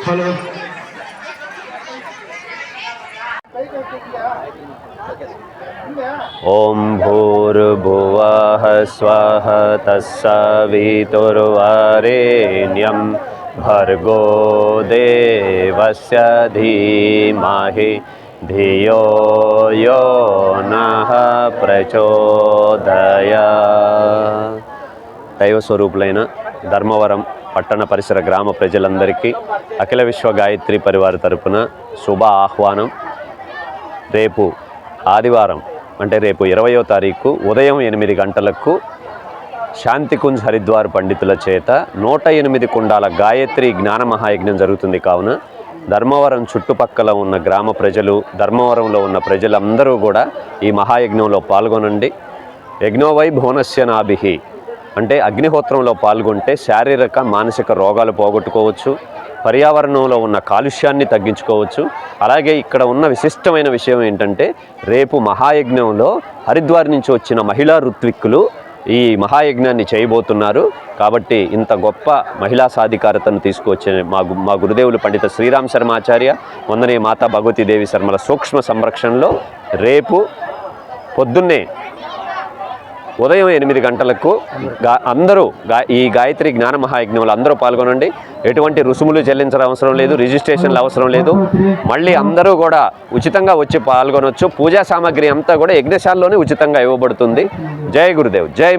Hello ओम भूर्भुवः स्वः तत्सवितुर्वरेण्यं भर्गो देवस्य धीमहि धियो यो नः प्रचोदयात्। దైవ స్వరూపులైన ధర్మవరం పట్టణ పరిసర గ్రామ ప్రజలందరికీ అఖిల విశ్వ గాయత్రి పరివార తరపున శుభ ఆహ్వానం. రేపు ఆదివారం అంటే రేపు 20వ తారీఖు ఉదయం 8 గంటలకు శాంతికుంజ్ హరిద్వార్ పండితుల చేత 108 కుండాల గాయత్రి జ్ఞాన మహాయజ్ఞం జరుగుతుంది. కావున ధర్మవరం చుట్టుపక్కల ఉన్న గ్రామ ప్రజలు, ధర్మవరంలో ఉన్న ప్రజలందరూ కూడా ఈ మహాయజ్ఞంలో పాల్గొనండి. యజ్ఞోవై భువనస్య నాభిః అంటే అగ్నిహోత్రంలో పాల్గొంటే శారీరక మానసిక రోగాలు పోగొట్టుకోవచ్చు, పర్యావరణంలో ఉన్న కాలుష్యాన్ని తగ్గించుకోవచ్చు. అలాగే ఇక్కడ ఉన్న విశిష్టమైన విషయం ఏంటంటే రేపు మహాయజ్ఞంలో హరిద్వార్ నుంచి వచ్చిన మహిళా ఋత్విక్కులు ఈ మహాయజ్ఞాన్ని చేయబోతున్నారు. కాబట్టి ఇంత గొప్ప మహిళా సాధికారతను తీసుకువచ్చే మా గురుదేవులు పండిత శ్రీరామ్ శర్మాచార్య, వందనే మాతా భగవతీదేవి శర్మల సూక్ష్మ సంరక్షణలో రేపు పొద్దున్నే ఉదయం 8 గంటలకు అందరూ ఈ గాయత్రి జ్ఞాన మహాయజ్ఞంలో అందరూ పాల్గొనండి. ఎటువంటి రుసుములు చెల్లించడం అవసరం లేదు, రిజిస్ట్రేషన్లు అవసరం లేదు. మళ్ళీ అందరూ కూడా ఉచితంగా వచ్చి పాల్గొనవచ్చు. పూజా సామాగ్రి అంతా కూడా యజ్ఞశాలలోనే ఉచితంగా ఇవ్వబడుతుంది. జై గురుదేవ్, జై.